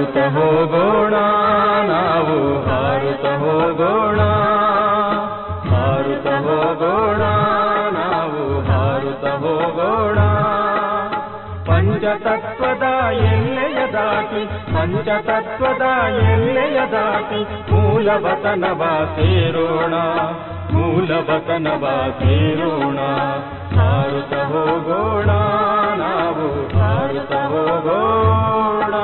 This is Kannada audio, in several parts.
ಹಾರುತ್ತ ಹೋಗೋಣ ನಾವು ಹಾರುತ್ತ ಹೋಗೋಣ, ಹಾರುತ್ತ ಹೋಗೋಣ ನಾವು ಹಾರುತ್ತ ಹೋಗೋಣ. ಪಂಚತತ್ವದ ಎಲ್ಲೆಯ ದಾಟಿ, ಪಂಚತತ್ವದ ಎಲ್ಲೆಯ ದಾಟಿ ಮೂಲವತನವ ಸೇರೋಣ, ಮೂಲವತನವ ಸೇರೋಣ. ಹಾರುತ್ತ ಹೋಗೋಣ ನಾವು ಹಾರುತ್ತ ಹೋಗೋಣ.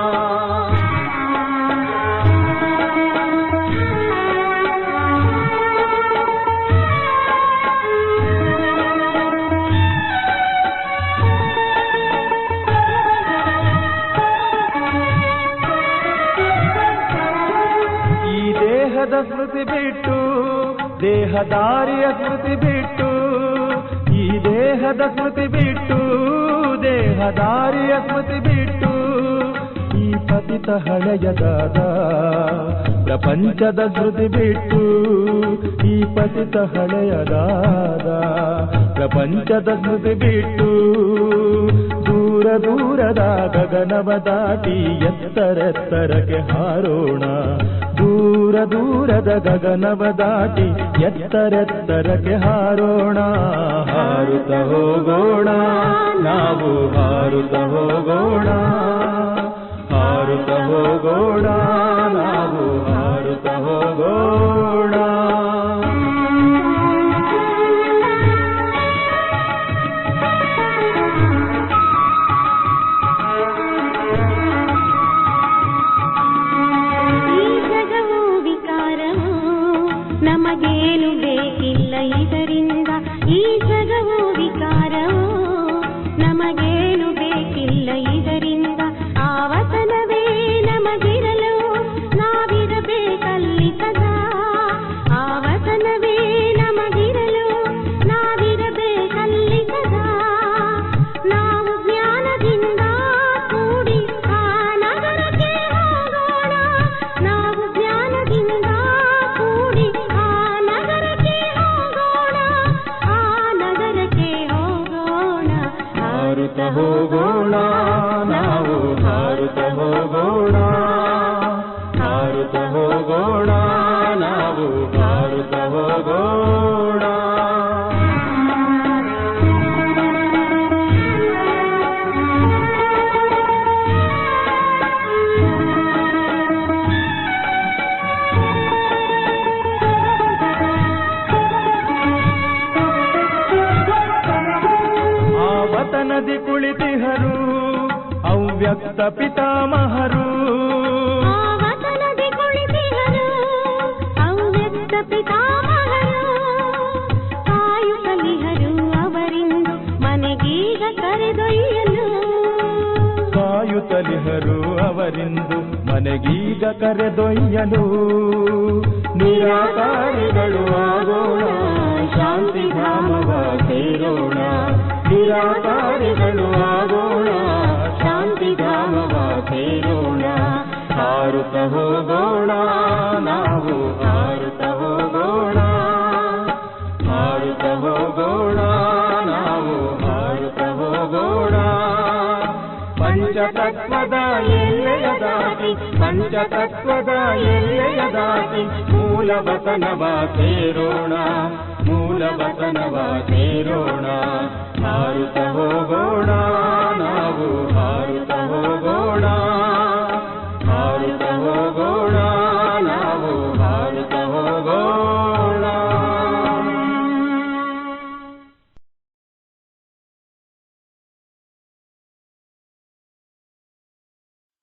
ಸ್ಮೃತಿ ಬಿಟ್ಟು ದೇಹದಾರಿಯ ಸ್ಮೃತಿ ಬಿಟ್ಟು, ಈ ದೇಹದ ಸ್ಮೃತಿ ಬಿಟ್ಟು ದೇಹದಾರಿಯ ಸ್ಮೃತಿ ಬಿಟ್ಟು, ಈ ಪತಿತ ಹಳೆಯದಾದ ಪ್ರಪಂಚದ ಸ್ಮೃತಿ ಬಿಟ್ಟು, ಈ ಪತಿತ ಹಳೆಯದಾದ ಪ್ರಪಂಚದ ಸ್ಮೃತಿ ಬಿಟ್ಟು, ದೂರ ದೂರದ ಗಗನವ ದಾಟಿ ಎತ್ತರೆತ್ತರಕ್ಕೆ ಹಾರೋಣ, ದೂರ ದೂರದ ಗಗನವ ದಾಟಿ ಎತ್ತರೆತ್ತರಕ್ಕೆ ಹಾರೋಣ. ಹಾರುತ್ತ ಹೋಗೋಣ ನಾವು ಹಾರುತ್ತ ಹೋಗೋಣ, ಹಾರುತ್ತ ಹೋಗೋಣ ನಾವು ಹಾರುತ್ತ ಹೋಗೋಣ. ನಮಗೇನು ಬೇಕಿಲ್ಲ ಇದರಿಂದ, ಈ ಜಗವು ವಿಕಾರವು ನಮಗೇನು ಬೇಕಿಲ್ಲ ಇದರಿಂದ. ಆವತನವೇ ನಮಗಿರಲು ನಾವಿರಬೇಕಲ್ಲಿ ಸದಾ, ಆವತನವೇ ನಮಗಿರಲು ನಾವಿರಬೇಕಲ್ಲಿ ಸದಾ. ನಾವು ಜ್ಞಾನದಿಂದ ಕೂಡಿ ಆ ನಗರಕ್ಕೆ ಹೋಗೋಣ, ನಾವು ಜ್ಞಾನದಿಂದ ಕೂಡಿ ಆ ನಗರಕ್ಕೆ ಹೋಗೋಣ, ಆ ನಗರಕ್ಕೆ ಹೋಗೋಣ. ಹಾರುತ್ತ ಹೋಗೋಣ ನಾವು ಹಾರುತ್ತ ಹೋಗೋಣ, ಹಾರುತ್ತ ಹೋಗೋಣ ನಾವು ಹಾರುತ್ತ ಹೋಗೋಣ. ಆವತನದಿ ಕುಳಿತಿಹರು ಅವ್ಯಕ್ತ ಪಿತಾಮಹರು, ಆವತನದಿ ಕುಳಿತಿಹರು ಅವ್ಯಕ್ತ ಪಿತಾಮಹರು. ಕಾಯುತ್ತಲಿಹರು ಅವರಿಂದು ಮನೆಗೀಗ ಕರೆದೊಯ್ಯಲು, ಕಾಯುತ್ತಲಿಹರು ಅವರಿಂದು ಮನೆಗೀಗ ಕರೆದೊಯ್ಯಲು. ನಿರಾಕಾರಿಗಳು ಆಗೋಣ ಶಾಂತಿಧಾಮವ ಸೇರೋಣ, ನಿರಾಕಾರಿಗಳು ಆಗೋಣ ಶಾಂತಿಧಾಮವ ಸೇರೋಣ. ಹಾರುತ್ತ ಹೋಗೋಣ ನಾವು ಹಾರುತ್ತ ಹೋಗೋಣ, ಹಾರುತ್ತ ಹೋಗೋಣ ನಾವು ಹಾರುತ್ತ ಹೋಗೋಣ. ಪಂಚತತ್ವದ ಎಲ್ಲೆಯ ದಾಟಿ, ಪಂಚತತ್ವದ ಎಲ್ಲೆಯ ದಾಟಿ ಮೂಲವತನವ ಸೇರೋಣ, ಮೂಲವತನವ ಸೇರೋಣ. ಹಾರುತ್ತ ಹೋಗೋಣ ನಾವು ಹಾರುತ್ತ ಹೋಗೋಣ, ಹಾರುತ್ತ ಹೋಗೋಣ ನಾವು ಹಾರುತ್ತ ಹೋಗೋಣ.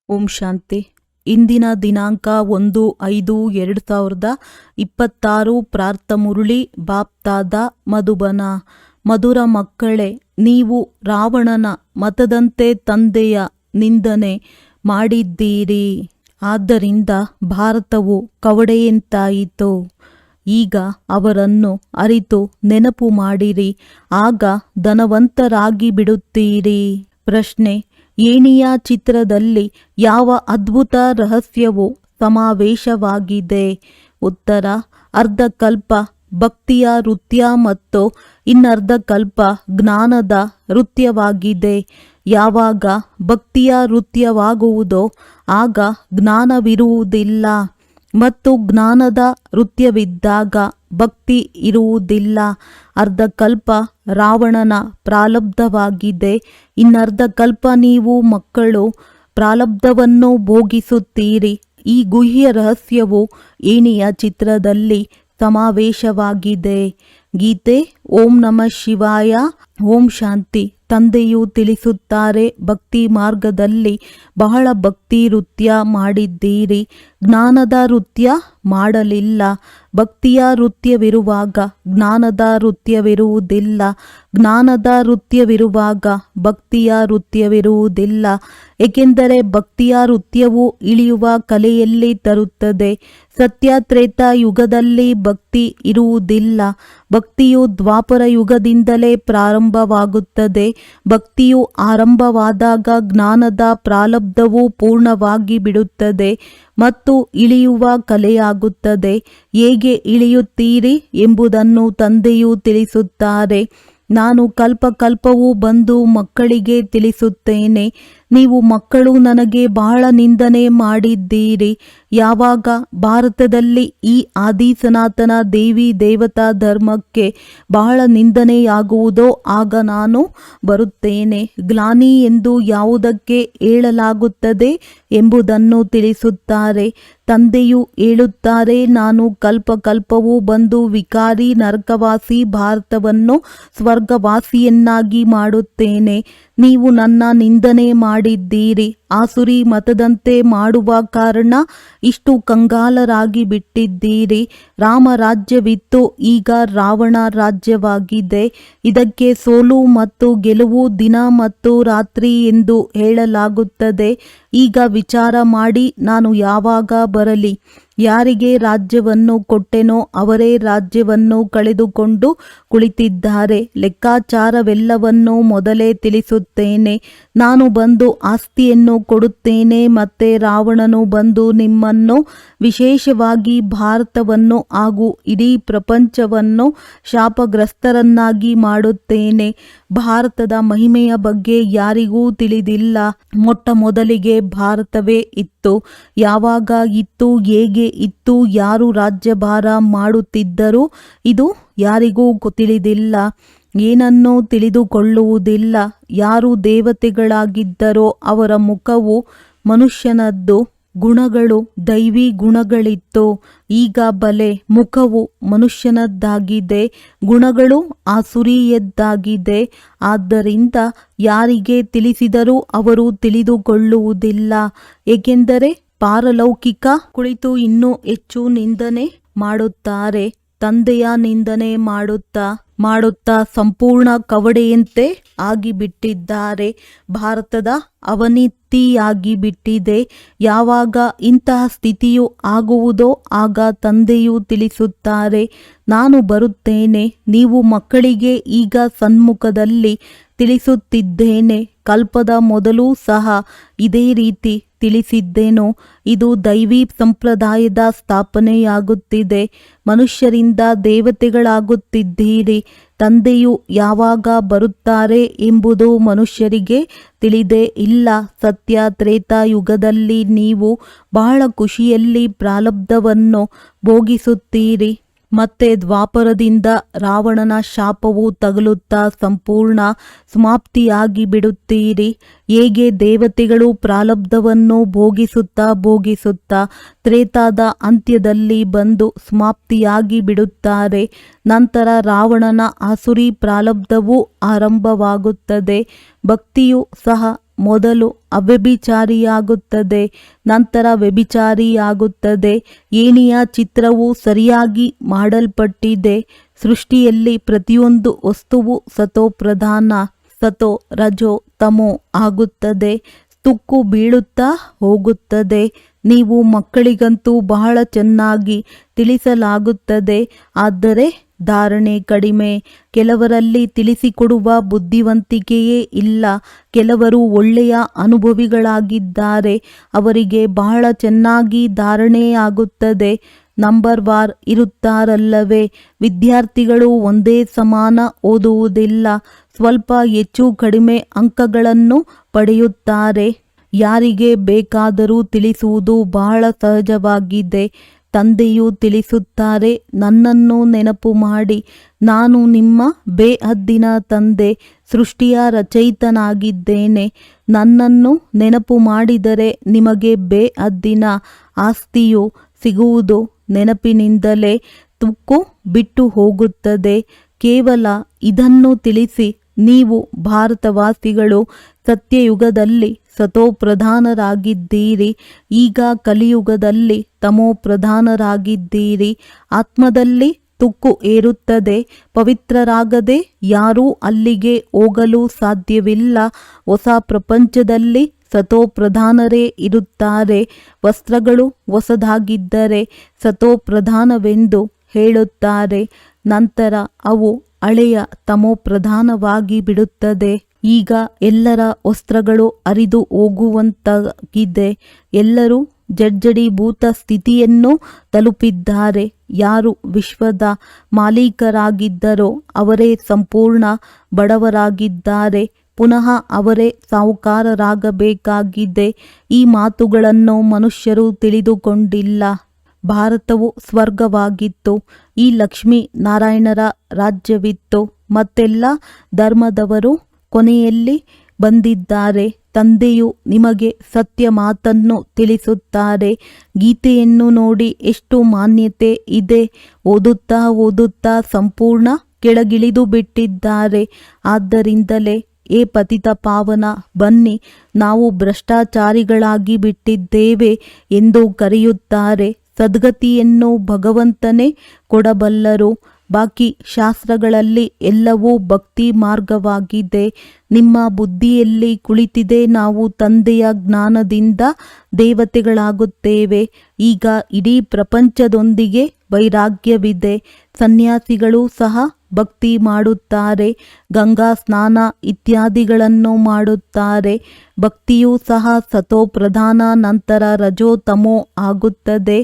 ಓಂ ಶಾಂತಿ. ಇಂದಿನ ದಿನಾಂಕ 1/5/2026. ಪ್ರಾರ್ಥ ಮುರಳಿ ಬಾಪ್ತಾದ ಮಧುಬನ. ಮಧುರ ಮಕ್ಕಳೇ, ನೀವು ರಾವಣನ ಮತದಂತೆ ತಂದೆಯ ನಿಂದನೆ ಮಾಡಿದ್ದೀರಿ, ಆದ್ದರಿಂದ ಭಾರತವು ಕವಡೆಯಂತಾಯಿತು. ಈಗ ಅವರನ್ನು ಅರಿತು ನೆನಪು ಮಾಡಿರಿ, ಆಗ ಧನವಂತರಾಗಿ ಬಿಡುತ್ತೀರಿ. ಪ್ರಶ್ನೆ: ಏಣಿಯ ಚಿತ್ರದಲ್ಲಿ ಯಾವ ಅದ್ಭುತ ರಹಸ್ಯವು ಸಮಾವೇಶವಾಗಿದೆ? ಉತ್ತರ: ಅರ್ಧಕಲ್ಪ ಭಕ್ತಿಯ ನೃತ್ಯ ಮತ್ತು ಇನ್ನರ್ಧಕಲ್ಪ ಜ್ಞಾನದ ನೃತ್ಯವಾಗಿದೆ. ಯಾವಾಗ ಭಕ್ತಿಯ ನೃತ್ಯವಾಗುವುದೋ ಆಗ ಜ್ಞಾನವಿರುವುದಿಲ್ಲ, ಮತ್ತು ಜ್ಞಾನದ ನೃತ್ಯವಿದ್ದಾಗ ಭಕ್ತಿ ಇರುವುದಿಲ್ಲ. ಅರ್ಧಕಲ್ಪ ರಾವಣನ ಪ್ರಾರಬ್ಧವಾಗಿದೆ, ಇನ್ನರ್ಧ ಕಲ್ಪ ನೀವು ಮಕ್ಕಳು ಪ್ರಾರಬ್ಧವನ್ನು ಭೋಗಿಸುತ್ತೀರಿ. ಈ ಗುಹ್ಯ ರಹಸ್ಯವು ಏಣಿಯ ಚಿತ್ರದಲ್ಲಿ ಸಮಾವೇಶವಾಗಿದೆ. ಗೀತೆ. ಓಂ ನಮಃ ಶಿವಾಯ. ಓಂ ಶಾಂತಿ. ತಂದೆಯು ತಿಳಿಸುತ್ತಾರೆ, ಭಕ್ತಿ ಮಾರ್ಗದಲ್ಲಿ ಬಹಳ ಭಕ್ತಿ ನೃತ್ಯ ಮಾಡಿದ್ದೀರಿ, ಜ್ಞಾನದ ನೃತ್ಯ ಮಾಡಲಿಲ್ಲ. ಭಕ್ತಿಯ ನೃತ್ಯವಿರುವಾಗ ಜ್ಞಾನದ ನೃತ್ಯವಿರುವುದಿಲ್ಲ, ಜ್ಞಾನದ ನೃತ್ಯವಿರುವಾಗ ಭಕ್ತಿಯ ನೃತ್ಯವಿರುವುದಿಲ್ಲ. ಏಕೆಂದರೆ ಭಕ್ತಿಯ ನೃತ್ಯವು ಇಳಿಯುವ ಕಲೆಯಲ್ಲಿ ತರುತ್ತದೆ. ಸತ್ಯ ತ್ರೇತ ಯುಗದಲ್ಲಿ ಭಕ್ತಿ ಇರುವುದಿಲ್ಲ. ಭಕ್ತಿಯು ದ್ವಾಪರ ಯುಗದಿಂದಲೇ ಪ್ರಾರಂಭವಾಗುತ್ತದೆ. ಭಕ್ತಿಯು ಆರಂಭವಾದಾಗ ಜ್ಞಾನದ ಪ್ರಾರಬ್ಧವು ಪೂರ್ಣವಾಗಿ ಬಿಡುತ್ತದೆ ಮತ್ತು ಇಳಿಯುವ ಕಲೆಯಾಗುತ್ತದೆ. ಹೇಗೆ ಇಳಿಯುತ್ತೀರಿ ಎಂಬುದನ್ನು ತಂದೆಯು ತಿಳಿಸುತ್ತಾರೆ. ನಾನು ಕಲ್ಪಕಲ್ಪವೂ ಬಂದು ಮಕ್ಕಳಿಗೆ ತಿಳಿಸುತ್ತೇನೆ. ನೀವು ಮಕ್ಕಳು ನನಗೆ ಬಹಳ ನಿಂದನೆ ಮಾಡಿದ್ದೀರಿ. ಯಾವಾಗ ಭಾರತದಲ್ಲಿ ಈ ಆದಿ ಸನಾತನ ದೇವಿ ದೇವತಾ ಧರ್ಮಕ್ಕೆ ಬಹಳ ನಿಂದನೆಯಾಗುವುದೋ ಆಗ ನಾನು ಬರುತ್ತೇನೆ. ಗ್ಲಾನಿ ಎಂದು ಯಾವುದಕ್ಕೆ ಹೇಳಲಾಗುತ್ತದೆ ಎಂಬುದನ್ನು ತಿಳಿಸುತ್ತಾರೆ. ತಂದೆಯು ಹೇಳುತ್ತಾರೆ, ನಾನು ಕಲ್ಪಕಲ್ಪವೂ ಬಂದು ವಿಕಾರಿ ನರಕವಾಸಿ ಭಾರತವನ್ನು ಸ್ವರ್ಗವಾಸಿಯನ್ನಾಗಿ ಮಾಡುತ್ತೇನೆ. ನೀವು ನನ್ನ ನಿಂದನೆ ಮಾಡಿದ್ದೀರಿ. ಆಸುರಿ ಮತದಂತೆ ಮಾಡುವ ಕಾರಣ ಇಷ್ಟು ಕಂಗಾಲರಾಗಿ ಬಿಟ್ಟಿದ್ದೀರಿ. ರಾಮ ರಾಜ್ಯವಿತ್ತು, ಈಗ ರಾವಣ ರಾಜ್ಯವಾಗಿದೆ. ಇದಕ್ಕೆ ಸೋಲು ಮತ್ತು ಗೆಲುವು ದಿನ ಮತ್ತು ರಾತ್ರಿ ಎಂದು ಹೇಳಲಾಗುತ್ತದೆ. ಈಗ ವಿಚಾರ ಮಾಡಿ, ನಾನು ಯಾವಾಗ ಬರಲಿ? ಯಾರಿಗೆ ರಾಜ್ಯವನ್ನು ಕೊಟ್ಟೆನೋ ಅವರೇ ರಾಜ್ಯವನ್ನು ಕಳೆದುಕೊಂಡು ಕುಳಿತಿದ್ದಾರೆ. ಲೆಕ್ಕಾಚಾರವೆಲ್ಲವನ್ನೂ ಮೊದಲೇ ತಿಳಿಸುತ್ತೇನೆ. ನಾನು ಬಂದು ಆಸ್ತಿಯನ್ನು ಕೊಡುತ್ತೇನೆ, ಮತ್ತೆ ರಾವಣನು ಬಂದು ನಿಮ್ಮನ್ನು, ವಿಶೇಷವಾಗಿ ಭಾರತವನ್ನು ಹಾಗೂ ಇಡೀ ಪ್ರಪಂಚವನ್ನು ಶಾಪಗ್ರಸ್ತರನ್ನಾಗಿ ಮಾಡುತ್ತೇನೆ. ಭಾರತದ ಮಹಿಮೆಯ ಬಗ್ಗೆ ಯಾರಿಗೂ ತಿಳಿದಿಲ್ಲ. ಮೊಟ್ಟ ಮೊದಲಿಗೆ ಭಾರತವೇ ಇತ್ತು. ಯಾವಾಗ ಇತ್ತು, ಹೇಗೆ ಇತ್ತು, ಯಾರು ರಾಜ್ಯಭಾರ ಮಾಡುತ್ತಿದ್ದರು, ಇದು ಯಾರಿಗೂ ತಿಳಿದಿಲ್ಲ. ಏನನ್ನೂ ತಿಳಿದುಕೊಳ್ಳುವುದಿಲ್ಲ. ಯಾರು ದೇವತೆಗಳಾಗಿದ್ದರೋ ಅವರ ಮುಖವು ಮನುಷ್ಯನದ್ದು, ಗುಣಗಳು ದೈವಿ ಗುಣಗಳಿತ್ತು. ಈಗ ಬಲೆ ಮುಖವು ಮನುಷ್ಯನದ್ದಾಗಿದೆ, ಗುಣಗಳು ಆಸುರಿಯದ್ದಾಗಿದೆ. ಆದ್ದರಿಂದ ಯಾರಿಗೆ ತಿಳಿಸಿದರೂ ಅವರು ತಿಳಿದುಕೊಳ್ಳುವುದಿಲ್ಲ. ಏಕೆಂದರೆ ಪಾರಲೌಕಿಕ ಕುಳಿತು ಇನ್ನೂ ಹೆಚ್ಚು ನಿಂದನೆ ಮಾಡುತ್ತಾರೆ. ತಂದೆಯ ನಿಂದನೆ ಮಾಡುತ್ತಾ ಸಂಪೂರ್ಣ ಕವಡೆಯಂತೆ ಆಗಿಬಿಟ್ಟಿದ್ದಾರೆ. ಭಾರತದ ಅವನತಿಯಾಗಿ ಬಿಟ್ಟಿದೆ. ಯಾವಾಗ ಇಂತಹ ಸ್ಥಿತಿಯು ಆಗುವುದೋ ಆಗ ತಂದೆಯು ತಿಳಿಸುತ್ತಾರೆ, ನಾನು ಬರುತ್ತೇನೆ. ನೀವು ಮಕ್ಕಳಿಗೆ ಈಗ ಸನ್ಮುಖದಲ್ಲಿ ತಿಳಿಸುತ್ತಿದ್ದೇನೆ. ಕಲ್ಪದ ಮೊದಲು ಸಹ ಇದೇ ರೀತಿ ತಿಳಿಸಿದ್ದೇನೋ. ಇದು ದೈವಿ ಸಂಪ್ರದಾಯದ ಸ್ಥಾಪನೆಯಾಗುತ್ತಿದೆ. ಮನುಷ್ಯರಿಂದ ದೇವತೆಗಳಾಗುತ್ತಿದ್ದೀರಿ. ತಂದೆಯು ಯಾವಾಗ ಬರುತ್ತಾರೆ ಎಂಬುದು ಮನುಷ್ಯರಿಗೆ ತಿಳಿದೇ ಇಲ್ಲ. ಸತ್ಯ ತ್ರೇತ ಯುಗದಲ್ಲಿ ನೀವು ಬಹಳ ಖುಷಿಯಲ್ಲಿ ಪ್ರಾರಬ್ಧವನ್ನು ಭೋಗಿಸುತ್ತೀರಿ. ಮತ್ತೆ ದ್ವಾಪರದಿಂದ ರಾವಣನ ಶಾಪವು ತಗುಲುತ್ತಾ ಸಂಪೂರ್ಣ ಸಮಾಪ್ತಿಯಾಗಿ ಬಿಡುತ್ತೀರಿ. ಹೇಗೆ ದೇವತೆಗಳು ಪ್ರಾರಬ್ಧವನ್ನು ಭೋಗಿಸುತ್ತಾ ತ್ರೇತಾದ ಅಂತ್ಯದಲ್ಲಿ ಬಂದು ಸಮಾಪ್ತಿಯಾಗಿ ಬಿಡುತ್ತಾರೆ. ನಂತರ ರಾವಣನ ಆಸುರಿ ಪ್ರಾರಬ್ಧವು ಆರಂಭವಾಗುತ್ತದೆ. ಭಕ್ತಿಯು ಸಹ ಮೊದಲು ಅವ್ಯಭಿಚಾರಿಯಾಗುತ್ತದೆ, ನಂತರ ವ್ಯಭಿಚಾರಿಯಾಗುತ್ತದೆ. ಏಣಿಯ ಚಿತ್ರವು ಸರಿಯಾಗಿ ಮಾಡಲ್ಪಟ್ಟಿದೆ. ಸೃಷ್ಟಿಯಲ್ಲಿ ಪ್ರತಿಯೊಂದು ವಸ್ತುವು ಸತೋಪ್ರಧಾನ, ಸತೋ ರಜೋ ತಮೋ ಆಗುತ್ತದೆ, ತುಕ್ಕು ಬೀಳುತ್ತಾ ಹೋಗುತ್ತದೆ. ನೀವು ಮಕ್ಕಳಿಗಂತೂ ಬಹಳ ಚೆನ್ನಾಗಿ ತಿಳಿಸಲಾಗುತ್ತದೆ, ಆದರೆ ಧಾರಣೆ ಕಡಿಮೆ. ಕೆಲವರಲ್ಲಿ ತಿಳಿಸಿಕೊಡುವ ಬುದ್ಧಿವಂತಿಕೆಯೇ ಇಲ್ಲ. ಕೆಲವರು ಒಳ್ಳೆಯ ಅನುಭವಿಗಳಾಗಿದ್ದಾರೆ, ಅವರಿಗೆ ಬಹಳ ಚೆನ್ನಾಗಿ ಧಾರಣೆಯಾಗುತ್ತದೆ. Number war ಇರುತ್ತಾರಲ್ಲವೇ? ವಿದ್ಯಾರ್ಥಿಗಳು ಒಂದೇ ಸಮಾನ ಓದುವುದಿಲ್ಲ. ಸ್ವಲ್ಪ ಹೆಚ್ಚು ಕಡಿಮೆ ಅಂಕಗಳನ್ನು ಪಡೆಯುತ್ತಾರೆ. ಯಾರಿಗೆ ಬೇಕಾದರೂ ತಿಳಿಸುವುದು ಬಹಳ ಸಹಜವಾಗಿದೆ. ತಂದೆಯು ತಿಳಿಸುತ್ತಾರೆ, ನನ್ನನ್ನು ನೆನಪು ಮಾಡಿ, ನಾನು ನಿಮ್ಮ ಬೇಹದ್ದಿನ ತಂದೆ, ಸೃಷ್ಟಿಯ ರಚಯಿತನಾಗಿದ್ದೇನೆ. ನನ್ನನ್ನು ನೆನಪು ಮಾಡಿದರೆ ನಿಮಗೆ ಬೇಹದ್ದಿನ ಆಸ್ತಿಯು ಸಿಗುವುದು. ನೆನಪಿನಿಂದಲೇ ತುಕ್ಕು ಬಿಟ್ಟು ಹೋಗುತ್ತದೆ. ಕೇವಲ ಇದನ್ನು ತಿಳಿಸಿ, ನೀವು ಭಾರತವಾಸಿಗಳು ಸತ್ಯಯುಗದಲ್ಲಿ ಸತೋಪ್ರಧಾನರಾಗಿದ್ದೀರಿ, ಈಗ ಕಲಿಯುಗದಲ್ಲಿ ತಮೋಪ್ರಧಾನರಾಗಿದ್ದೀರಿ. ಆತ್ಮದಲ್ಲಿ ತುಕ್ಕು ಏರುತ್ತದೆ. ಪವಿತ್ರರಾಗದೆ ಯಾರೂ ಅಲ್ಲಿಗೆ ಹೋಗಲು ಸಾಧ್ಯವಿಲ್ಲ. ಹೊಸ ಪ್ರಪಂಚದಲ್ಲಿ ಸತೋಪ್ರಧಾನರೇ ಇರುತ್ತಾರೆ. ವಸ್ತ್ರಗಳು ಹೊಸದಾಗಿದ್ದರೆ ಸತೋಪ್ರಧಾನವೆಂದು ಹೇಳುತ್ತಾರೆ. ನಂತರ ಅವು ಹಳೆಯ ತಮೋಪ್ರಧಾನವಾಗಿ ಬಿಡುತ್ತದೆ. ಈಗ ಎಲ್ಲರ ವಸ್ತ್ರಗಳು ಹರಿದು ಹೋಗುವಂತಾಗಿದೆ. ಎಲ್ಲರೂ ಜಡ್ಜಡೀಭೂತ ಸ್ಥಿತಿಯನ್ನು ತಲುಪಿದ್ದಾರೆ. ಯಾರು ವಿಶ್ವದ ಮಾಲೀಕರಾಗಿದ್ದರೋ ಅವರೇ ಸಂಪೂರ್ಣ ಬಡವರಾಗಿದ್ದಾರೆ. ಪುನಃ ಅವರೇ ಸಾಹುಕಾರರಾಗಬೇಕಾಗಿದೆ. ಈ ಮಾತುಗಳನ್ನು ಮನುಷ್ಯರು ತಿಳಿದುಕೊಂಡಿಲ್ಲ. ಭಾರತವು ಸ್ವರ್ಗವಾಗಿತ್ತು. ಈ ಲಕ್ಷ್ಮೀ ನಾರಾಯಣರ ರಾಜ್ಯವಿತ್ತು. ಮತ್ತೆಲ್ಲ ಧರ್ಮದವರು ಕೊನೆಯಲ್ಲಿ ಬಂದಿದ್ದಾರೆ. ತಂದೆಯು ನಿಮಗೆ ಸತ್ಯ ಮಾತನ್ನು ತಿಳಿಸುತ್ತಾರೆ. ಗೀತೆಯನ್ನು ನೋಡಿ ಎಷ್ಟು ಮಾನ್ಯತೆ ಇದೆ. ಓದುತ್ತಾ ಓದುತ್ತಾ ಸಂಪೂರ್ಣ ಕೆಳಗಿಳಿದು ಬಿಟ್ಟಿದ್ದಾರೆ. ಆದ್ದರಿಂದಲೇ ಏ ಪತಿತ ಪಾವನ, ಬನ್ನಿ, ನಾವು ಭ್ರಷ್ಟಾಚಾರಿಗಳಾಗಿ ಬಿಟ್ಟಿದ್ದೇವೆ ಎಂದು ಕರೆಯುತ್ತಾರೆ. ಸದ್ಗತಿಯನ್ನು ಭಗವಂತನೇ ಕೊಡಬಲ್ಲರು. ಬಾಕಿ ಶಾಸ್ತ್ರಗಳಲ್ಲಿ ಎಲ್ಲವೂ ಭಕ್ತಿ ಮಾರ್ಗವಾಗಿದೆ. ನಿಮ್ಮ ಬುದ್ಧಿಯಲ್ಲಿ ಕುಳಿತಿದೆ, ನಾವು ತಂದೆಯ ಜ್ಞಾನದಿಂದ ದೇವತೆಗಳಾಗುತ್ತೇವೆ. ಈಗ ಇಡೀ ಪ್ರಪಂಚದೊಂದಿಗೆ ವೈರಾಗ್ಯವಿದೆ. ಸನ್ಯಾಸಿಗಳು ಸಹ ಭಕ್ತಿ ಮಾಡುತ್ತಾರೆ. ಗಂಗಾ ಸ್ನಾನ ಇತ್ಯಾದಿಗಳನ್ನು ಮಾಡುತ್ತಾರೆ. ಭಕ್ತಿಯೂ ಸಹ ಸತೋಪ್ರಧಾನ, ನಂತರ ರಜೋತಮೋ ಆಗುತ್ತದೆ.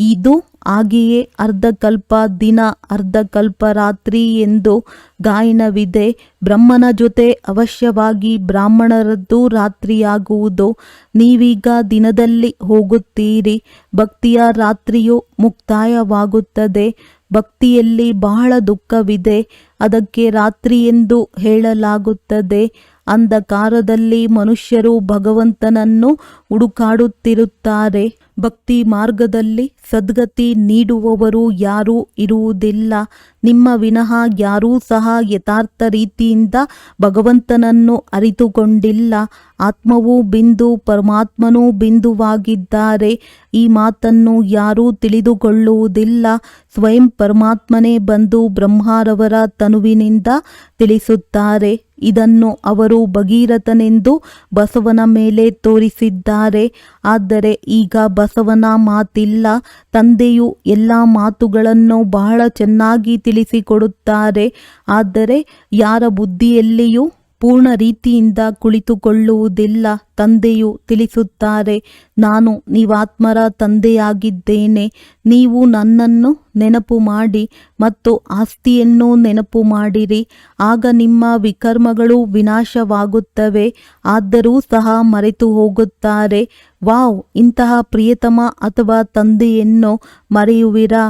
ಇದು ಹಾಗೆಯೇ ಅರ್ಧಕಲ್ಪ ದಿನ, ಅರ್ಧಕಲ್ಪ ರಾತ್ರಿ ಎಂದು ಗಾಯನವಿದೆ. ಬ್ರಹ್ಮನ ಜೊತೆ ಅವಶ್ಯವಾಗಿ ಬ್ರಾಹ್ಮಣರದ್ದು ರಾತ್ರಿಯಾಗುವುದು. ನೀವೀಗ ದಿನದಲ್ಲಿ ಹೋಗುತ್ತೀರಿ. ಭಕ್ತಿಯ ರಾತ್ರಿಯು ಮುಕ್ತಾಯವಾಗುತ್ತದೆ. ಭಕ್ತಿಯಲ್ಲಿ ಬಹಳ ದುಃಖವಿದೆ. ಅದಕ್ಕೆ ರಾತ್ರಿ ಎಂದು ಹೇಳಲಾಗುತ್ತದೆ. ಅಂಧಕಾರದಲ್ಲಿ ಮನುಷ್ಯರು ಭಗವಂತನನ್ನು ಹುಡುಕಾಡುತ್ತಿರುತ್ತಾರೆ. ಭಕ್ತಿ ಮಾರ್ಗದಲ್ಲಿ ಸದ್ಗತಿ ನೀಡುವವರು ಯಾರೂ ಇರುವುದಿಲ್ಲ. ನಿಮ್ಮ ವಿನಃ ಯಾರೂ ಸಹ ಯಥಾರ್ಥ ರೀತಿಯಿಂದ ಭಗವಂತನನ್ನು ಅರಿತುಕೊಂಡಿಲ್ಲ. ಆತ್ಮವೂ ಬಿಂದು, ಪರಮಾತ್ಮನೂ ಬಿಂದುವಾಗಿದ್ದಾರೆ. ಈ ಮಾತನ್ನು ಯಾರೂ ತಿಳಿದುಕೊಳ್ಳುವುದಿಲ್ಲ. ಸ್ವಯಂ ಪರಮಾತ್ಮನೇ ಬಂದು ಬ್ರಹ್ಮರವರ ತನುವಿನಿಂದ ತಿಳಿಸುತ್ತಾರೆ. ಇದನ್ನು ಅವರು ಭಗೀರಥನೆಂದು ಬಸವನ ಮೇಲೆ ತೋರಿಸಿದ್ದಾರೆ. ಆದರೆ ಈಗ ಬಸವನ ಮಾತಿಲ್ಲ. ತಂದೆಯು ಎಲ್ಲ ಮಾತುಗಳನ್ನು ಬಹಳ ಚೆನ್ನಾಗಿ ತಿಳಿಸಿಕೊಡುತ್ತಾರೆ. ಆದರೆ ಯಾರ ಬುದ್ಧಿಯಲ್ಲಿಯೂ ಪೂರ್ಣ ರೀತಿಯಿಂದ ಕುಳಿತುಕೊಳ್ಳುವುದಿಲ್ಲ. ತಂದೆಯು ತಿಳಿಸುತ್ತಾರೆ, ನಾನು ನೀವಾತ್ಮರ ತಂದೆಯಾಗಿದ್ದೇನೆ. ನೀವು ನನ್ನನ್ನು ನೆನಪು ಮಾಡಿ ಮತ್ತು ಆಸ್ತಿಯನ್ನು ನೆನಪು ಮಾಡಿರಿ. ಆಗ ನಿಮ್ಮ ವಿಕರ್ಮಗಳು ವಿನಾಶವಾಗುತ್ತವೆ. ಆದರೂ ಸಹ ಮರೆತು ಹೋಗುತ್ತಾರೆ. ವಾವ್, ಇಂತಹ ಪ್ರಿಯತಮ ಅಥವಾ ತಂದೆಯನ್ನು ಮರೆಯುವಿರಾ?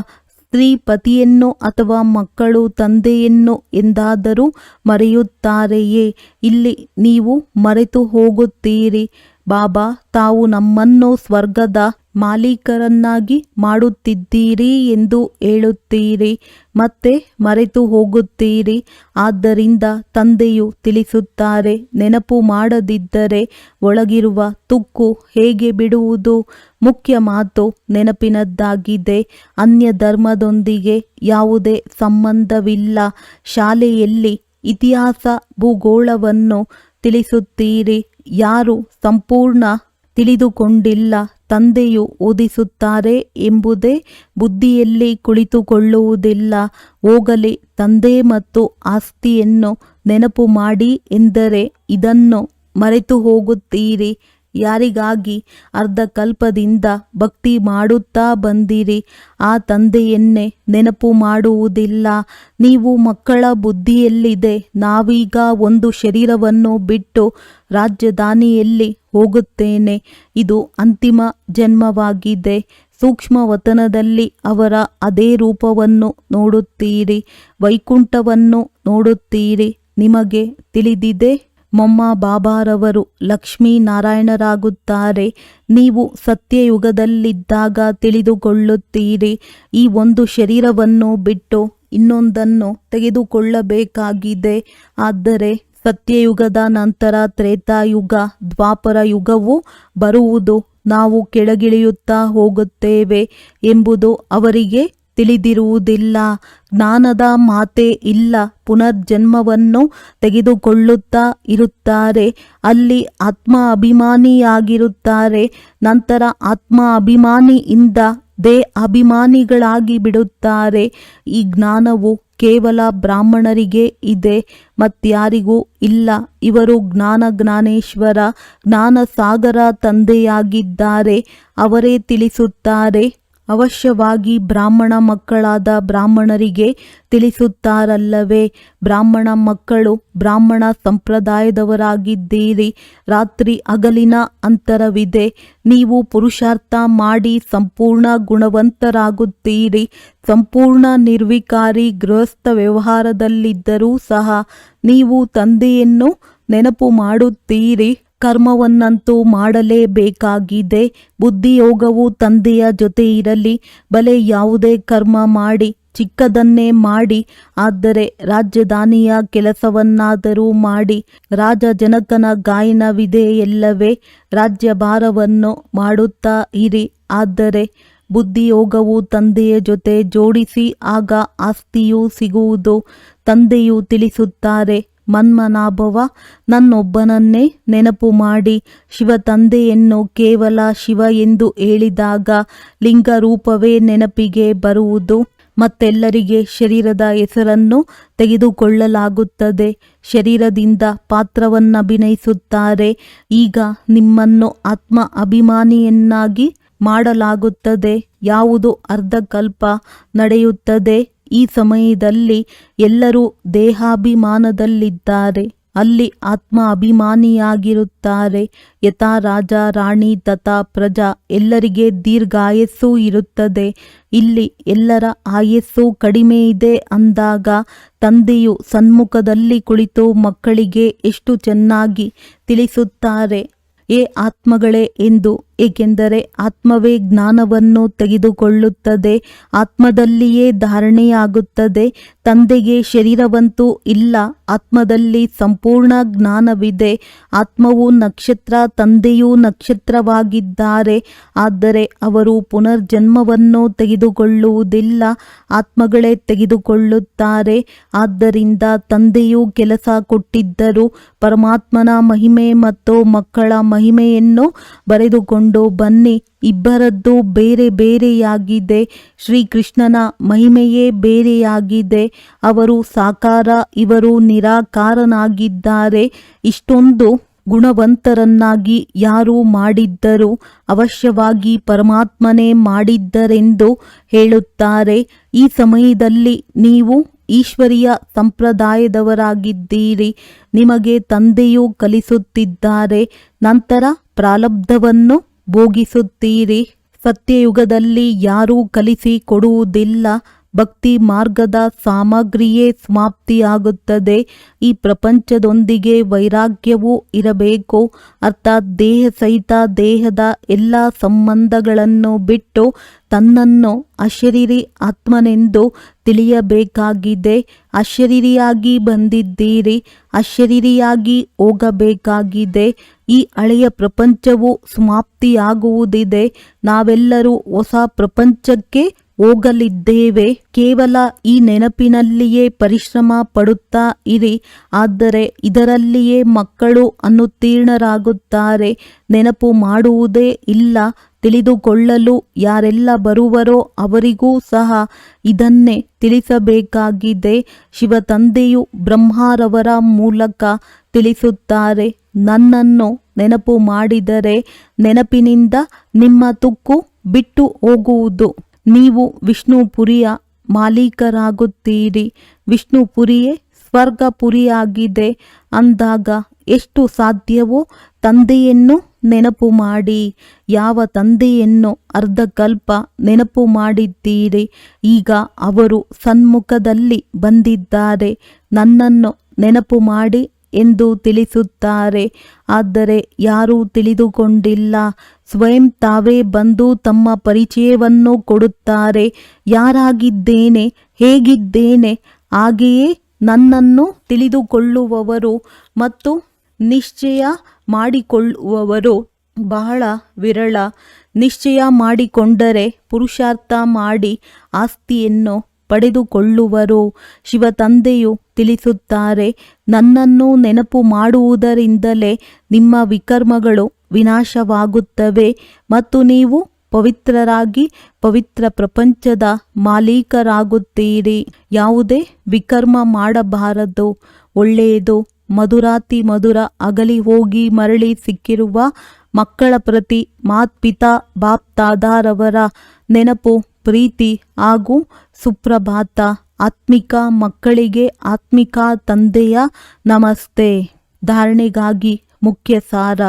ಸ್ತ್ರೀ ಪತಿಯನ್ನು ಅಥವಾ ಮಕ್ಕಳು ತಂದೆಯನ್ನು ಎಂದಾದರೂ ಮರೆಯುತ್ತಾರೆಯೇ? ಇಲ್ಲಿ ನೀವು ಮರೆತು ಹೋಗುತ್ತೀರಿ. ಬಾಬಾ ತಾವು ನಮ್ಮನ್ನು ಸ್ವರ್ಗದ ಮಾಲೀಕರನ್ನಾಗಿ ಮಾಡುತ್ತಿದ್ದೀರಿ ಎಂದು ಹೇಳುತ್ತೀರಿ, ಮತ್ತೆ ಮರೆತು ಹೋಗುತ್ತೀರಿ. ಆದ್ದರಿಂದ ತಂದೆಯು ತಿಳಿಸುತ್ತಾರೆ, ನೆನಪು ಮಾಡದಿದ್ದರೆ ಒಳಗಿರುವ ತುಕ್ಕು ಹೇಗೆ ಬಿಡುವುದು? ಮುಖ್ಯ ಮಾತು ನೆನಪಿನದ್ದಾಗಿದೆ. ಅನ್ಯ ಧರ್ಮದೊಂದಿಗೆ ಯಾವುದೇ ಸಂಬಂಧವಿಲ್ಲ. ಶಾಲೆಯಲ್ಲಿ ಇತಿಹಾಸ ಭೂಗೋಳವನ್ನು ತಿಳಿಸುತ್ತೀರಿ. ಯಾರು ಸಂಪೂರ್ಣ ತಿಳಿದುಕೊಂಡಿಲ್ಲ. ತಂದೆಯು ಓದಿಸುತ್ತಾರೆ ಎಂಬುದೇ ಬುದ್ಧಿಯಲ್ಲಿ ಕುಳಿತುಕೊಳ್ಳುವುದಿಲ್ಲ. ಹೋಗಲಿ, ತಂದೆ ಮತ್ತು ಆಸ್ತಿಯನ್ನು ನೆನಪು ಮಾಡಿ ಎಂದರೆ ಇದನ್ನು ಮರೆತು ಹೋಗುತ್ತೀರಿ. ಯಾರಿಗಾಗಿ ಅರ್ಧ ಕಲ್ಪದಿಂದ ಭಕ್ತಿ ಮಾಡುತ್ತಾ ಬಂದಿರಿ ಆ ತಂದೆಯನ್ನೇ ನೆನಪು ಮಾಡುವುದಿಲ್ಲ. ನೀವು ಮಕ್ಕಳ ಬುದ್ಧಿಯಲ್ಲಿದೆ, ನಾವೀಗ ಒಂದು ಶರೀರವನ್ನು ಬಿಟ್ಟು ರಾಜಧಾನಿಯಲ್ಲಿ ಹೋಗುತ್ತೇನೆ, ಇದು ಅಂತಿಮ ಜನ್ಮವಾಗಿದೆ. ಸೂಕ್ಷ್ಮ ವತನದಲ್ಲಿ ಅವರ ಅದೇ ರೂಪವನ್ನು ನೋಡುತ್ತೀರಿ, ವೈಕುಂಠವನ್ನು ನೋಡುತ್ತೀರಿ. ನಿಮಗೆ ತಿಳಿದಿದೆ, ಮೊಮ್ಮ ಬಾಬಾರವರು ಲಕ್ಷ್ಮೀನಾರಾಯಣರಾಗುತ್ತಾರೆ. ನೀವು ಸತ್ಯಯುಗದಲ್ಲಿದ್ದಾಗ ತಿಳಿದುಕೊಳ್ಳುತ್ತೀರಿ, ಈ ಒಂದು ಶರೀರವನ್ನು ಬಿಟ್ಟು ಇನ್ನೊಂದನ್ನು ತೆಗೆದುಕೊಳ್ಳಬೇಕಾಗಿದೆ. ಆದರೆ ಸತ್ಯಯುಗದ ನಂತರ ತ್ರೇತಾಯುಗ, ದ್ವಾಪರ ಯುಗವು ಬರುವುದು, ನಾವು ಕೆಳಗಿಳಿಯುತ್ತಾ ಹೋಗುತ್ತೇವೆ ಎಂಬುದು ಅವರಿಗೆ ತಿಳಿದಿರುವುದಿಲ್ಲ. ಜ್ಞಾನದ ಮಾತೇ ಇಲ್ಲ. ಪುನರ್ಜನ್ಮವನ್ನು ತೆಗೆದುಕೊಳ್ಳುತ್ತಾ ಇರುತ್ತಾರೆ. ಅಲ್ಲಿ ಆತ್ಮ ಅಭಿಮಾನಿಯಾಗಿರುತ್ತಾರೆ. ನಂತರ ಆತ್ಮ ಅಭಿಮಾನಿಯಿಂದ ಅಭಿಮಾನಿಗಳಾಗಿ ಬಿಡುತ್ತಾರೆ. ಈ ಜ್ಞಾನವು ಕೇವಲ ಬ್ರಾಹ್ಮಣರಿಗೆ ಇದೆ, ಮತ್ಯಾರಿಗೂ ಇಲ್ಲ. ಇವರು ಜ್ಞಾನೇಶ್ವರ, ಜ್ಞಾನಸಾಗರ ತಂದೆಯಾಗಿದ್ದಾರೆ. ಅವರೇ ತಿಳಿಸುತ್ತಾರೆ. ಅವಶ್ಯವಾಗಿ ಬ್ರಾಹ್ಮಣ ಮಕ್ಕಳಾದ ಬ್ರಾಹ್ಮಣರಿಗೆ ತಿಳಿಸುತ್ತಾರಲ್ಲವೇ? ಬ್ರಾಹ್ಮಣ ಮಕ್ಕಳು ಬ್ರಾಹ್ಮಣ ಸಂಪ್ರದಾಯದವರಾಗಿದ್ದೀರಿ. ರಾತ್ರಿ ಹಗಲಿನ ಅಂತರವಿದೆ. ನೀವು ಪುರುಷಾರ್ಥ ಮಾಡಿ ಸಂಪೂರ್ಣ ಗುಣವಂತರಾಗುತ್ತೀರಿ. ಸಂಪೂರ್ಣ ನಿರ್ವಿಕಾರಿ ಗೃಹಸ್ಥ ವ್ಯವಹಾರದಲ್ಲಿದ್ದರೂ ಸಹ ನೀವು ತಂದೆಯನ್ನು ನೆನಪು ಮಾಡುತ್ತೀರಿ. ಕರ್ಮವನ್ನಂತೂ ಮಾಡಲೇಬೇಕಾಗಿದೆ. ಬುದ್ಧಿಯೋಗವು ತಂದೆಯ ಜೊತೆ ಇರಲಿ. ಬಲೆ ಯಾವುದೇ ಕರ್ಮ ಮಾಡಿ, ಚಿಕ್ಕದನ್ನೇ ಮಾಡಿ, ಆದರೆ ರಾಜಧಾನಿಯ ಕೆಲಸವನ್ನಾದರೂ ಮಾಡಿ. ರಾಜ ಜನಕನ ಗಾಯನವಿದೆಯಲ್ಲವೇ? ರಾಜ್ಯಭಾರವನ್ನು ಮಾಡುತ್ತಾ ಇರಿ. ಆದರೆ ಬುದ್ಧಿಯೋಗವು ತಂದೆಯ ಜೊತೆ ಜೋಡಿಸಿ, ಆಗ ಆಸ್ತಿಯೂ ಸಿಗುವುದು. ತಂದೆಯು ತಿಳಿಸುತ್ತಾರೆ, ಮನ್ಮನಾಭವ, ನನ್ನೊಬ್ಬನನ್ನೇ ನೆನಪು ಮಾಡಿ. ಶಿವ ತಂದೆಯನ್ನು ಕೇವಲ ಶಿವ ಎಂದು ಹೇಳಿದಾಗ ಲಿಂಗ ರೂಪವೇ ನೆನಪಿಗೆ ಬರುವುದು. ಮತ್ತೆಲ್ಲರಿಗೆ ಶರೀರದ ಹೆಸರನ್ನು ತೆಗೆದುಕೊಳ್ಳಲಾಗುತ್ತದೆ. ಶರೀರದಿಂದ ಪಾತ್ರವನ್ನಭಿನಯಿಸುತ್ತಾರೆ. ಈಗ ನಿಮ್ಮನ್ನು ಆತ್ಮ ಅಭಿಮಾನಿಯನ್ನಾಗಿ ಮಾಡಲಾಗುತ್ತದೆ. ಯಾವುದು ಅರ್ಧಕಲ್ಪ ನಡೆಯುತ್ತದೆ. ಈ ಸಮಯದಲ್ಲಿ ಎಲ್ಲರೂ ದೇಹಾಭಿಮಾನದಲ್ಲಿದ್ದಾರೆ. ಅಲ್ಲಿ ಆತ್ಮ ಅಭಿಮಾನಿಯಾಗಿರುತ್ತಾರೆ. ಯಥಾ ರಾಜ, ರಾಣಿ ತಥಾ ಪ್ರಜಾ. ಎಲ್ಲರಿಗೆ ದೀರ್ಘಾಯಸ್ಸು ಇರುತ್ತದೆ. ಇಲ್ಲಿ ಎಲ್ಲರ ಆಯಸ್ಸು ಕಡಿಮೆ ಇದೆ ಅಂದಾಗ ತಂದೆಯು ಸನ್ಮುಖದಲ್ಲಿ ಕುಳಿತು ಮಕ್ಕಳಿಗೆ ಎಷ್ಟು ಚೆನ್ನಾಗಿ ತಿಳಿಸುತ್ತಾರೆ, ಏ ಆತ್ಮಗಳೇ ಎಂದು. ಏಕೆಂದರೆ ಆತ್ಮವೇ ಜ್ಞಾನವನ್ನು ತೆಗೆದುಕೊಳ್ಳುತ್ತದೆ. ಆತ್ಮದಲ್ಲಿಯೇ ಧಾರಣೆಯಾಗುತ್ತದೆ. ತಂದೆಗೆ ಶರೀರವಂತೂ ಇಲ್ಲ. ಆತ್ಮದಲ್ಲಿ ಸಂಪೂರ್ಣ ಜ್ಞಾನವಿದೆ. ಆತ್ಮವು ನಕ್ಷತ್ರ, ತಂದೆಯೂ ನಕ್ಷತ್ರವಾಗಿದ್ದಾರೆ. ಆದರೆ ಅವರು ಪುನರ್ಜನ್ಮವನ್ನು ತೆಗೆದುಕೊಳ್ಳುವುದಿಲ್ಲ. ಆತ್ಮಗಳೇ ತೆಗೆದುಕೊಳ್ಳುತ್ತಾರೆ. ಆದ್ದರಿಂದ ತಂದೆಯು ಕೆಲಸ ಕೊಟ್ಟಿದ್ದರು. ಪರಮಾತ್ಮನ ಮಹಿಮೆ ಮತ್ತು ಮಕ್ಕಳ ಮಹಿಮೆಯನ್ನು ಬರೆದುಕೊಂಡು ಬನ್ನಿ. ಇಬ್ಬರದ್ದು ಬೇರೆ ಬೇರೆಯಾಗಿದೆ. ಶ್ರೀಕೃಷ್ಣನ ಮಹಿಮೆಯೇ ಬೇರೆಯಾಗಿದೆ. ಅವರು ಸಾಕಾರ, ಇವರು ನಿರಾಕಾರನಾಗಿದ್ದಾರೆ. ಇಷ್ಟೊಂದು ಗುಣವಂತರನ್ನಾಗಿ ಯಾರು ಮಾಡಿದ್ದರು? ಅವಶ್ಯವಾಗಿ ಪರಮಾತ್ಮನೇ ಮಾಡಿದ್ದರೆಂದು ಹೇಳುತ್ತಾರೆ. ಈ ಸಮಯದಲ್ಲಿ ನೀವು ಈಶ್ವರೀಯ ಸಂಪ್ರದಾಯದವರಾಗಿದ್ದೀರಿ. ನಿಮಗೆ ತಂದೆಯು ಕಲಿಸುತ್ತಿದ್ದಾರೆ. ನಂತರ ಪ್ರಾರಬ್ಧವನ್ನು ಭೋಗಿಸುತ್ತೀರಿ. ಸತ್ಯಯುಗದಲ್ಲಿ ಯಾರೂ ಕಲಿಸಿ ಕೊಡುವುದಿಲ್ಲ. ಭಕ್ತಿ ಮಾರ್ಗದ ಸಾಮಗ್ರಿಯೇ ಸಮಾಪ್ತಿಯಾಗುತ್ತದೆ. ಈ ಪ್ರಪಂಚದೊಂದಿಗೆ ವೈರಾಗ್ಯವೂ ಇರಬೇಕು. ಅರ್ಥಾತ್ ದೇಹ ಸಹಿತ ದೇಹದ ಎಲ್ಲ ಸಂಬಂಧಗಳನ್ನು ಬಿಟ್ಟು ತನ್ನನ್ನು ಅಶರೀರಿ ಆತ್ಮನೆಂದು ತಿಳಿಯಬೇಕಾಗಿದೆ. ಅಶರೀರಿಯಾಗಿ ಬಂದಿದ್ದೀರಿ, ಅಶರೀರಿಯಾಗಿ ಹೋಗಬೇಕಾಗಿದೆ. ಈ ಹಳೆಯ ಪ್ರಪಂಚವು ಸಮಾಪ್ತಿಯಾಗುವುದಿದೆ. ನಾವೆಲ್ಲರೂ ಹೊಸ ಪ್ರಪಂಚಕ್ಕೆ ಹೋಗಲಿದ್ದೇವೆ. ಕೇವಲ ಈ ನೆನಪಿನಲ್ಲಿಯೇ ಪರಿಶ್ರಮ ಪಡುತ್ತಾ ಇರಿ. ಆದರೆ ಇದರಲ್ಲಿಯೇ ಮಕ್ಕಳು ಅನುತ್ತೀರ್ಣರಾಗುತ್ತಾರೆ. ನೆನಪು ಮಾಡುವುದೇ ಇಲ್ಲ. ತಿಳಿದುಕೊಳ್ಳಲು ಯಾರೆಲ್ಲ ಬರುವರೋ ಅವರಿಗೂ ಸಹ ಇದನ್ನೇ ತಿಳಿಸಬೇಕಾಗಿದೆ. ಶಿವತಂದೆಯು ಬ್ರಹ್ಮರವರ ಮೂಲಕ ತಿಳಿಸುತ್ತಾರೆ, ನನ್ನನ್ನು ನೆನಪು ಮಾಡಿದರೆ ನೆನಪಿನಿಂದ ನಿಮ್ಮ ತುಕ್ಕು ಬಿಟ್ಟು ಹೋಗುವುದು. ನೀವು ವಿಷ್ಣುಪುರಿಯ ಮಾಲೀಕರಾಗುತ್ತೀರಿ. ವಿಷ್ಣುಪುರಿಯೇ ಸ್ವರ್ಗಪುರಿಯಾಗಿದೆ ಅಂದಾಗ ಎಷ್ಟು ಸಾಧ್ಯವೋ ತಂದೆಯನ್ನು ನೆನಪು ಮಾಡಿ. ಯಾವ ತಂದೆಯನ್ನು ಅರ್ಧಕಲ್ಪ ನೆನಪು ಮಾಡಿದ್ದೀರಿ, ಈಗ ಅವರು ಸನ್ಮುಖದಲ್ಲಿ ಬಂದಿದ್ದಾರೆ. ನನ್ನನ್ನು ನೆನಪು ಮಾಡಿ ಎಂದು ತಿಳಿಸುತ್ತಾರೆ. ಆದರೆ ಯಾರೂ ತಿಳಿದುಕೊಂಡಿಲ್ಲ. ಸ್ವಯಂ ತಾವೇ ಬಂದು ತಮ್ಮ ಪರಿಚಯವನ್ನು ಕೊಡುತ್ತಾರೆ. ಯಾರಾಗಿದ್ದೇನೆ, ಹೇಗಿದ್ದೇನೆ, ಹಾಗೆಯೇ ನನ್ನನ್ನು ತಿಳಿದುಕೊಳ್ಳುವವರು ಮತ್ತು ನಿಶ್ಚಯ ಮಾಡಿಕೊಳ್ಳುವವರು ಬಹಳ ವಿರಳ. ನಿಶ್ಚಯ ಮಾಡಿಕೊಂಡರೆ ಪುರುಷಾರ್ಥ ಮಾಡಿ ಆಸ್ತಿಯನ್ನು ಪಡೆದುಕೊಳ್ಳುವರು. ಶಿವತಂದೆಯು ತಿಳಿಸುತ್ತಾರೆ, ನನ್ನನ್ನು ನೆನಪು ಮಾಡುವುದರಿಂದಲೇ ನಿಮ್ಮ ವಿಕರ್ಮಗಳು ವಿನಾಶವಾಗುತ್ತವೆ ಮತ್ತು ನೀವು ಪವಿತ್ರರಾಗಿ ಪವಿತ್ರ ಪ್ರಪಂಚದ ಮಾಲೀಕರಾಗುತ್ತೀರಿ. ಯಾವುದೇ ವಿಕರ್ಮ ಮಾಡಬಾರದು. ಒಳ್ಳೆಯದು. ಮಧುರಾತಿ ಮಧುರ ಅಗಲಿ ಹೋಗಿ ಮರಳಿ ಸಿಕ್ಕಿರುವ ಮಕ್ಕಳ ಪ್ರತಿ ಮಾತ್ಪಿತಾ ಬಾಪ್ ದಾದಾರವರ ನೆನಪು, ಪ್ರೀತಿ ಹಾಗೂ ಸುಪ್ರಭಾತ. ಆತ್ಮಿಕ ಮಕ್ಕಳಿಗೆ ಆತ್ಮಿಕ ತಂದೆಯ ನಮಸ್ತೆ. ಧಾರಣೆಗಾಗಿ ಮುಖ್ಯ ಸಾರ: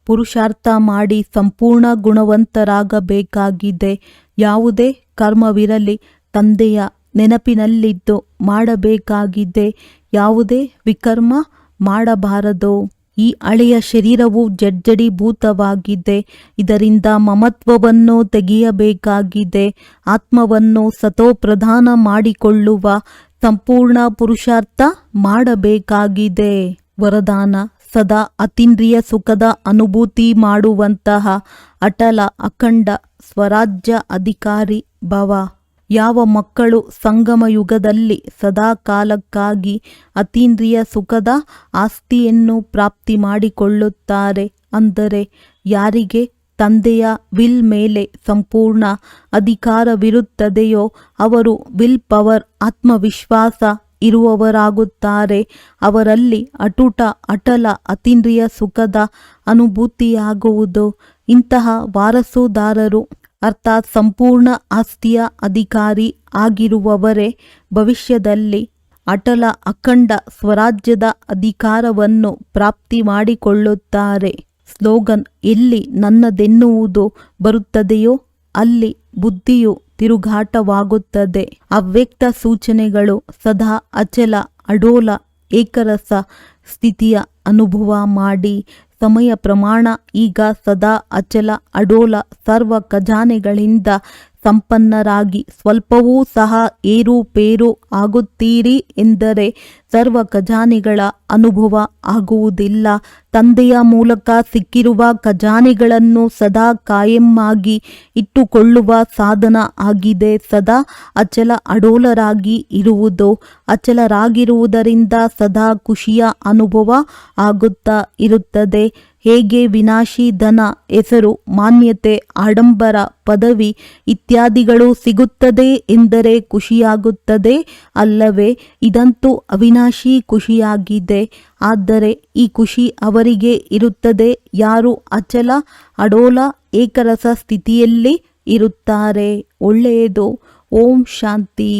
ಪುರುಷಾರ್ಥ ಮಾಡಿ ಸಂಪೂರ್ಣ ಗುಣವಂತರಾಗಬೇಕಾಗಿದೆ. ಯಾವುದೇ ಕರ್ಮವಿರಲಿ ತಂದೆಯ ನೆನಪಿನಲ್ಲಿದ್ದು ಮಾಡಬೇಕಾಗಿದೆ. ಯಾವುದೇ ವಿಕರ್ಮ ಮಾಡಬಾರದು. ಈ ಹಳೆಯ ಶರೀರವು ಜಡ್ಜಡೀಭೂತವಾಗಿದೆ. ಇದರಿಂದ ಮಮತ್ವವನ್ನು ತೆಗೆಯಬೇಕಾಗಿದೆ. ಆತ್ಮವನ್ನು ಸತೋಪ್ರಧಾನ ಮಾಡಿಕೊಳ್ಳುವ ಸಂಪೂರ್ಣ ಪುರುಷಾರ್ಥ ಮಾಡಬೇಕಾಗಿದೆ. ವರದಾನ: ಸದಾ ಅತೀಂದ್ರಿಯ ಸುಖದ ಅನುಭೂತಿ ಮಾಡುವಂತಹ ಅಟಲ ಅಖಂಡ ಸ್ವರಾಜ್ಯ ಅಧಿಕಾರಿ ಭವ. ಯಾವ ಮಕ್ಕಳು ಸಂಗಮ ಯುಗದಲ್ಲಿ ಸದಾ ಕಾಲಕ್ಕಾಗಿ ಅತೀಂದ್ರಿಯ ಸುಖದ ಆಸ್ತಿಯನ್ನು ಪ್ರಾಪ್ತಿ ಮಾಡಿಕೊಳ್ಳುತ್ತಾರೆ, ಅಂದರೆ ಯಾರಿಗೆ ತಂದೆಯ ವಿಲ್ ಮೇಲೆ ಸಂಪೂರ್ಣ ಅಧಿಕಾರವಿರುತ್ತದೆಯೋ ಅವರು ವಿಲ್ ಪವರ್ ಆತ್ಮವಿಶ್ವಾಸ ಇರುವವರಾಗುತ್ತಾರೆ. ಅವರಲ್ಲಿ ಅಟಲ ಅತೀಂದ್ರಿಯ ಸುಖದ ಅನುಭೂತಿಯಾಗುವುದು. ಇಂತಹ ವಾರಸುದಾರರು ಅರ್ಥಾತ್ ಸಂಪೂರ್ಣ ಆಸ್ತಿಯ ಅಧಿಕಾರಿ ಆಗಿರುವವರೇ ಭವಿಷ್ಯದಲ್ಲಿ ಅಟಲ ಅಖಂಡ ಸ್ವರಾಜ್ಯದ ಅಧಿಕಾರವನ್ನು ಪ್ರಾಪ್ತಿ ಮಾಡಿಕೊಳ್ಳುತ್ತಾರೆ. ಸ್ಲೋಗನ್: ಎಲ್ಲಿ ನನ್ನದೆನ್ನುವುದು ಬರುತ್ತದೆಯೋ ಅಲ್ಲಿ ಬುದ್ಧಿಯು ತಿರುಗಾಟವಾಗುತ್ತದೆ. ಅವ್ಯಕ್ತ ಸೂಚನೆಗಳು: ಸದಾ ಅಚಲ ಅಡೋಲ ಏಕರಸ ಸ್ಥಿತಿಯ ಅನುಭವ ಮಾಡಿ. ಸಮಯ ಪ್ರಮಾಣ: ಈಗ ಸದಾ ಅಚಲ ಅಡೋಲ ಸರ್ವ ಖಜಾನೆಗಳಿಂದ ಸಂಪನ್ನರಾಗಿ ಸ್ವಲ್ಪವೂ ಸಹ ಏರುಪೇರು ಆಗುತ್ತೀರಿ ಎಂದರೆ ಸರ್ವ ಖಜಾನೆಗಳ ಅನುಭವ ಆಗುವುದಿಲ್ಲ. ತಂದೆಯ ಮೂಲಕ ಸಿಕ್ಕಿರುವ ಖಜಾನೆಗಳನ್ನು ಸದಾ ಕಾಯಮ್ಮಾಗಿ ಇಟ್ಟುಕೊಳ್ಳುವ ಸಾಧನ ಆಗಿದೆ ಸದಾ ಅಚಲ ಅಡೋಲರಾಗಿ ಇರುವುದು. ಅಚಲರಾಗಿರುವುದರಿಂದ ಸದಾ ಖುಷಿಯ ಅನುಭವ ಆಗುತ್ತಾ ಇರುತ್ತದೆ. ಹೇಗೆ ವಿನಾಶಿ ಧನ, ಹೆಸರು, ಮಾನ್ಯತೆ, ಆಡಂಬರ, ಪದವಿ ಇತ್ಯಾದಿಗಳು ಸಿಗುತ್ತದೆ ಎಂದರೆ ಖುಷಿಯಾಗುತ್ತದೆ ಅಲ್ಲವೇ? ಇದಂತೂ ಅವಿನಾಶಿ ಖುಷಿಯಾಗಿದೆ. ಆದರೆ ಈ ಖುಷಿ ಅವರಿಗೆ ಇರುತ್ತದೆ ಯಾರು ಅಚಲ ಅಡೋಲ ಏಕರಸ ಸ್ಥಿತಿಯಲ್ಲಿ ಇರುತ್ತಾರೆ. ಒಳ್ಳೆಯದು. ಓಂ ಶಾಂತಿ.